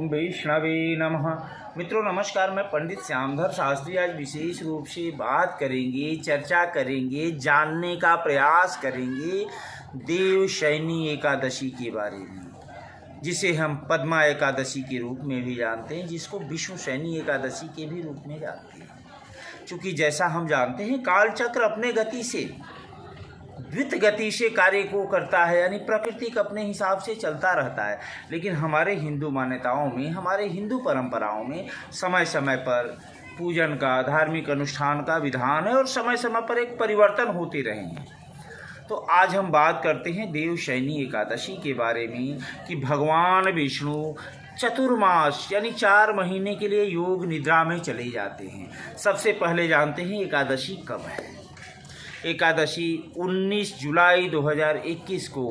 वैष्णवे नमः। मित्रों नमस्कार, मैं पंडित श्यामधर शास्त्री आज विशेष रूप से बात करेंगे, चर्चा करेंगे, जानने का प्रयास करेंगे देवशयनी एकादशी के बारे में, जिसे हम पद्मा एकादशी के रूप में भी जानते हैं, जिसको विष्णुशयनी एकादशी के भी रूप में जानते हैं। क्योंकि जैसा हम जानते हैं कालचक्र अपने गति से द्वित गति से कार्य को करता है, यानी प्रकृति अपने हिसाब से चलता रहता है। लेकिन हमारे हिंदू मान्यताओं में, हमारे हिंदू परंपराओं में समय समय पर पूजन का, धार्मिक अनुष्ठान का विधान है और समय समय पर एक परिवर्तन होते रहे हैं। तो आज हम बात करते हैं देवशयनी एकादशी के बारे में कि भगवान विष्णु चतुर्मास यानी 4 महीने के लिए योग निद्रा में चले जाते हैं। सबसे पहले जानते हैं एकादशी कब है। एकादशी 19 जुलाई 2021 को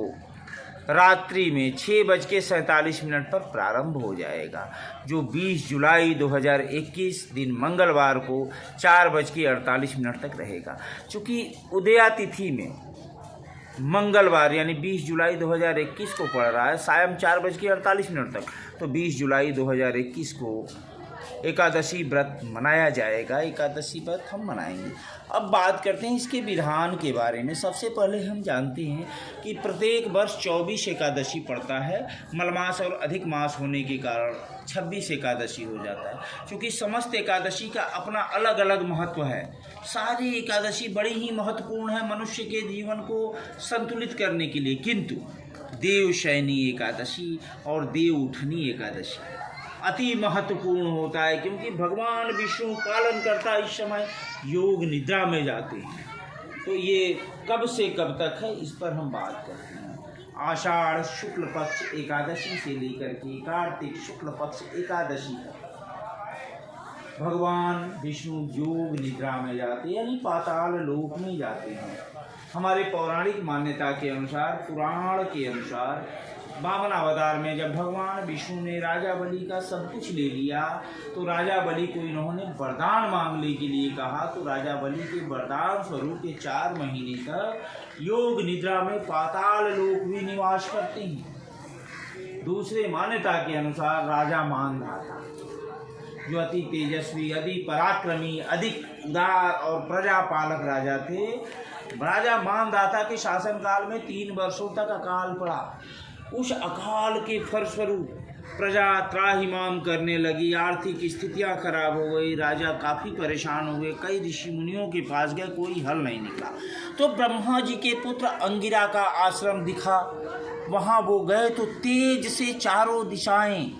रात्रि में 6:47 पर प्रारंभ हो जाएगा, जो 20 जुलाई 2021 दिन मंगलवार को 4:48 तक रहेगा। चूँकि उदया तिथि में मंगलवार यानी 20 जुलाई 2021 को पड़ रहा है सायं 4:48 तक, तो 20 जुलाई 2021 को एकादशी व्रत मनाया जाएगा। एकादशी व्रत हम मनाएंगे। अब बात करते हैं इसके विधान के बारे में। सबसे पहले हम जानते हैं कि प्रत्येक वर्ष 24 एकादशी पड़ता है। मलमास और अधिक मास होने के कारण 26 एकादशी हो जाता है। क्योंकि समस्त एकादशी का अपना अलग अलग महत्व है। सारी एकादशी बड़ी ही महत्वपूर्ण है मनुष्य के जीवन को संतुलित करने के लिए, किंतु देवशयनी एकादशी और देव उठनी एकादशी अति महत्वपूर्ण होता है, क्योंकि भगवान विष्णु पालन करता इस समय योग निद्रा में जाते हैं। तो ये कब से कब तक है, इस पर हम बात करते हैं। आषाढ़ शुक्ल पक्ष एकादशी से लेकर के कार्तिक शुक्ल पक्ष एकादशी तक भगवान विष्णु योग निद्रा में जाते हैं, यानी पाताल लोक में जाते हैं। हमारे पौराणिक मान्यता के अनुसार, पुराण के अनुसार, वामन अवतार में जब भगवान विष्णु ने राजा बलि का सब कुछ ले लिया, तो राजा बलि को इन्होंने वरदान मांगने के लिए कहा। तो राजा बलि के वरदान स्वरूप के 4 महीने तक योग निद्रा में पाताल लोक भी निवास करते हैं। दूसरे मान्यता के अनुसार राजा मानधाता, जो अति तेजस्वी, अति पराक्रमी, अधिक उदार और प्रजापालक राजा थे, राजा मानधाता के शासनकाल में 3 वर्षों तक अकाल पड़ा। उस अकाल के फलस्वरूप प्रजा त्राहिमाम करने लगी, आर्थिक स्थितियां खराब हो गई, राजा काफ़ी परेशान हुए, कई ऋषि मुनियों के पास गए, कोई हल नहीं निकला। तो ब्रह्मा जी के पुत्र अंगिरा का आश्रम दिखा, वहाँ वो गए तो तेज से चारों दिशाएं,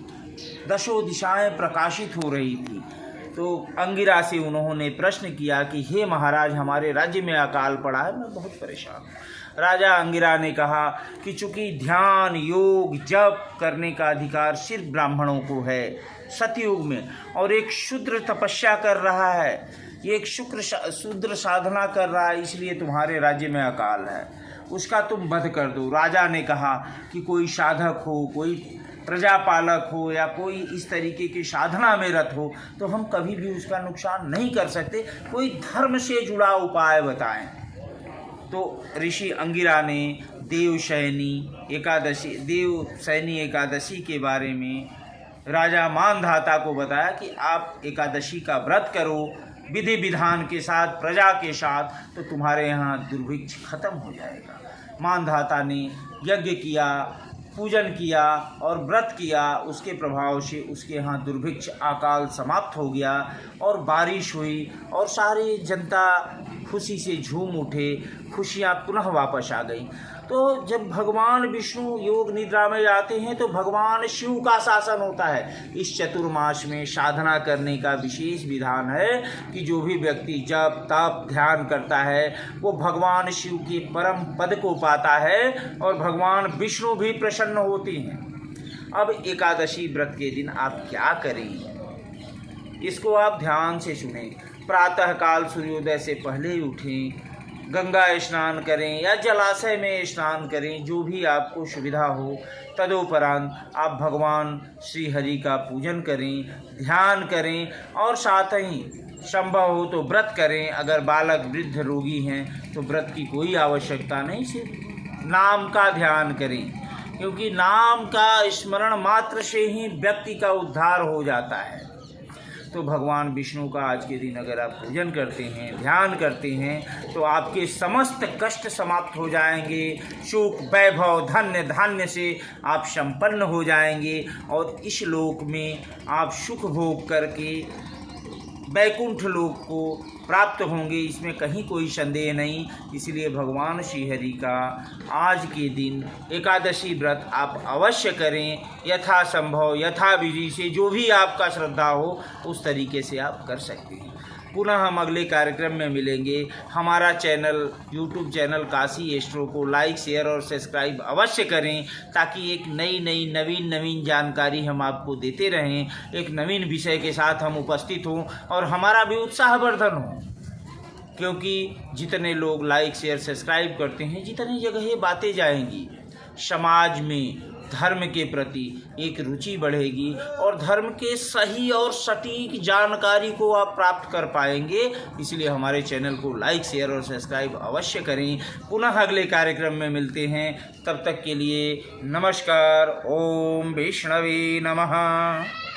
10 दिशाएं प्रकाशित हो रही थी। तो अंगिरा से उन्होंने प्रश्न किया कि हे महाराज, हमारे राज्य में अकाल पड़ा है, मैं बहुत परेशान हूँ। राजा अंगिरा ने कहा कि चूंकि ध्यान, योग, जप करने का अधिकार सिर्फ ब्राह्मणों को है सतयुग में, और एक शूद्र तपस्या कर रहा है, ये एक शूद्र साधना कर रहा है, इसलिए तुम्हारे राज्य में अकाल है, उसका तुम वध कर दो। राजा ने कहा कि कोई साधक हो, कोई प्रजापालक हो, या कोई इस तरीके की साधना में रत हो, तो हम कभी भी उसका नुकसान नहीं कर सकते, कोई धर्म से जुड़ा उपाय बताएं। तो ऋषि अंगिरा ने देवशयनी एकादशी के बारे में राजा मानधाता को बताया कि आप एकादशी का व्रत करो विधि विधान के साथ, प्रजा के साथ, तो तुम्हारे यहाँ दुर्भिक्ष खत्म हो जाएगा। मानधाता ने यज्ञ किया, पूजन किया और व्रत किया। उसके प्रभाव से उसके यहाँ दुर्भिक्ष अकाल समाप्त हो गया और बारिश हुई और सारी जनता खुशी से झूम उठे, खुशियाँ पुनः वापस आ गई। तो जब भगवान विष्णु योग निद्रा में जाते हैं तो भगवान शिव का शासन होता है। इस चतुर्मास में साधना करने का विशेष विधान है कि जो भी व्यक्ति जप, तप, ध्यान करता है वो भगवान शिव के परम पद को पाता है और भगवान विष्णु भी प्रसन्न होते हैं। अब एकादशी व्रत के दिन आप क्या करें, इसको आप ध्यान से सुनें। प्रातःकाल सूर्योदय से पहले ही उठें, गंगा स्नान करें या जलाशय में स्नान करें, जो भी आपको सुविधा हो। तदुपरांत आप भगवान श्री हरि का पूजन करें, ध्यान करें और साथ ही संभव हो तो व्रत करें। अगर बालक, वृद्ध, रोगी हैं तो व्रत की कोई आवश्यकता नहीं, सिर्फ नाम का ध्यान करें। क्योंकि नाम का स्मरण मात्र से ही व्यक्ति का उद्धार हो जाता है। तो भगवान विष्णु का आज के दिन अगर आप पूजन करते हैं, ध्यान करते हैं, तो आपके समस्त कष्ट समाप्त हो जाएंगे, सुख वैभव धन्य धान्य से आप संपन्न हो जाएंगे और इस लोक में आप सुख भोग करके वैकुंठ लोक को प्राप्त होंगे, इसमें कहीं कोई संदेह नहीं। इसलिए भगवान श्री हरि का आज के दिन एकादशी व्रत आप अवश्य करें, यथासंभव यथाविधि से, जो भी आपका श्रद्धा हो उस तरीके से आप कर सकते हैं। पुनः हम अगले कार्यक्रम में मिलेंगे। हमारा channel YouTube channel Kashi astro को लाइक शेयर और सब्सक्राइब अवश्य करें, ताकि एक नई नवीन जानकारी हम आपको देते रहें, एक नवीन विषय के साथ हम उपस्थित हों और हमारा भी उत्साहवर्धन हो। क्योंकि जितने लोग लाइक शेयर सब्सक्राइब करते हैं, जितनी जगह बातें जाएंगी, समाज में धर्म के प्रति एक रुचि बढ़ेगी और धर्म के सही और सटीक जानकारी को आप प्राप्त कर पाएंगे। इसलिए हमारे चैनल को लाइक शेयर और सब्सक्राइब अवश्य करें। पुनः अगले कार्यक्रम में मिलते हैं, तब तक के लिए नमस्कार। ओम वैष्णवे नमः।